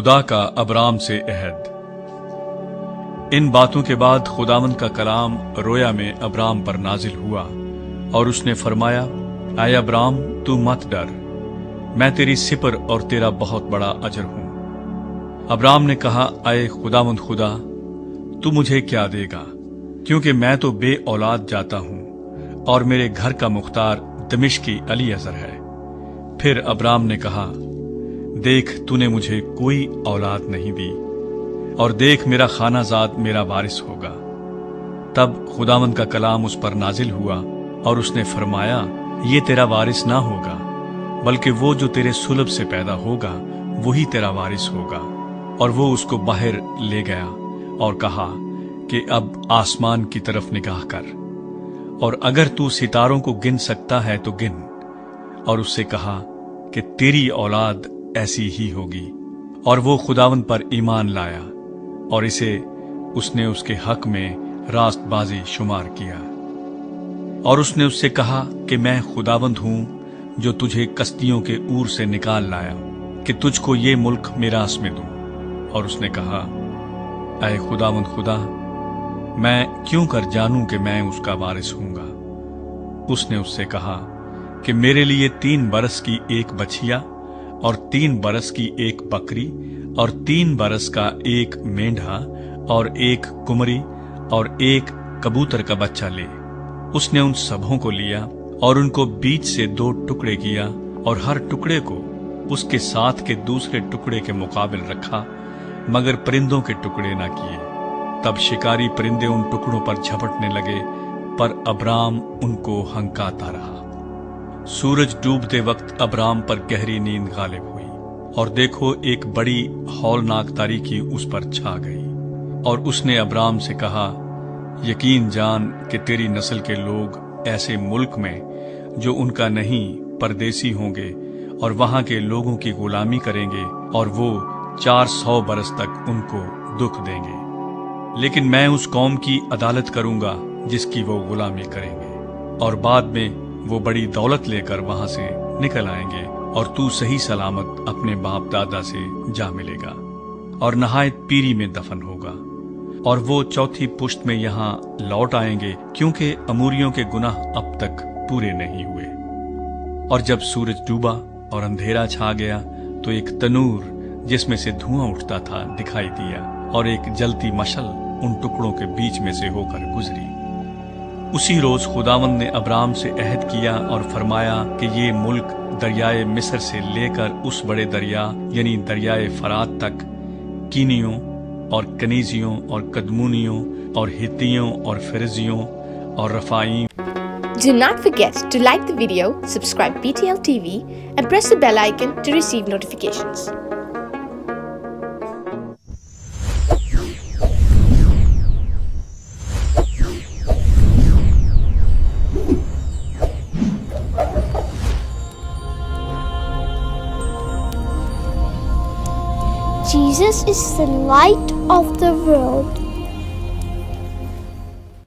खुदा का अब्राम से अहद। इन बातों के बाद खुदावंद का कलाम रोया में अब्राम पर नाजिल हुआ और उसने फरमाया, आए अब्राम, तू मत डर, मैं तेरी सिपर और तेरा बहुत बड़ा अजर हूं। अब्राम ने कहा, आए खुदावंद खुदा, तू मुझे क्या देगा, क्योंकि मैं तो बे औलाद जाता हूं और मेरे घर का मुख्तार दमिश्की अलीअज़र है। फिर अब्राम ने कहा, देख, तूने मुझे कोई औलाद नहीं दी, और देख, मेरा खानाजाद मेरा वारिस होगा। तब खुदावंद का कलाम उस पर नाजिल हुआ और उसने फरमाया, ये तेरा वारिस ना होगा, बल्कि वो जो तेरे सुलभ से पैदा होगा वही तेरा वारिस होगा। और वो उसको बाहर ले गया और कहा कि अब आसमान की तरफ निगाह कर, और अगर तू सितारों को गिन सकता है तो गिन। और उससे कहा कि तेरी औलाद ऐसी ही होगी। और वो खुदावंद पर ईमान लाया और इसे उसने उसके हक में रास्तबाजी शुमार किया। और उसने उससे कहा कि मैं खुदावंद हूं जो तुझे कश्तियों के ऊर से निकाल लाया कि तुझको ये मुल्क मिरास में दूं। और उसने कहा, ऐ खुदावंद खुदा, मैं क्यों कर जानूं कि मैं उसका वारिस हूंगा। उसने उससे कहा कि मेरे लिए 3 बरस की एक बछिया और 3 बरस की एक बकरी और 3 बरस का एक मेंढा और एक कुमरी और एक कबूतर का बच्चा ले। उसने उन सबों को लिया और उनको बीच से 2 टुकड़े किया और हर टुकड़े को उसके साथ के दूसरे टुकड़े के मुकाबिल रखा, मगर परिंदों के टुकड़े न किए। तब शिकारी परिंदे उन टुकड़ों पर झपटने लगे, पर अब्राम उनको हंकाता रहा। सूरज डूबते वक्त अब्राम पर गहरी नींद गालिब हुई, और देखो, एक बड़ी हौलनाक तारीकी उस पर छा गई। और उसने अब्राम से कहा, यकीन जान कि तेरी नस्ल के लोग ऐसे मुल्क में जो उनका नहीं परदेसी होंगे और वहां के लोगों की गुलामी करेंगे, और वो 400 बरस तक उनको दुख देंगे। लेकिन मैं उस कौम की अदालत करूंगा जिसकी वो गुलामी करेंगे, और बाद में वो बड़ी दौलत लेकर वहां से निकल आएंगे, और तू सही सलामत अपने बाप दादा से जा मिलेगा और नहायत पीरी में दफन होगा। और वो 4थी पुश्त में यहाँ लौट आएंगे, क्योंकि अमूरियों के गुनाह अब तक पूरे नहीं हुए। और जब सूरज डूबा और अंधेरा छा गया, तो एक तनूर जिसमें से धुआं उठता था दिखाई दिया, और एक जलती मशल उन टुकड़ों के बीच में से होकर गुजरी। उसी रोज खुदावंद ने अब्राम से अहद किया और फरमाया कि ये मुल्क दरियाए मिस्र से लेकर उस बड़े दरिया यानी दरियाए फरात तक, कीनियों और कनीजियों और कदमूनियों और हित्तियों और फिरजियों और रफाइम। Do not forget to like the video, subscribe PTL TV and press the bell icon to receive notifications. Jesus is the light of the world.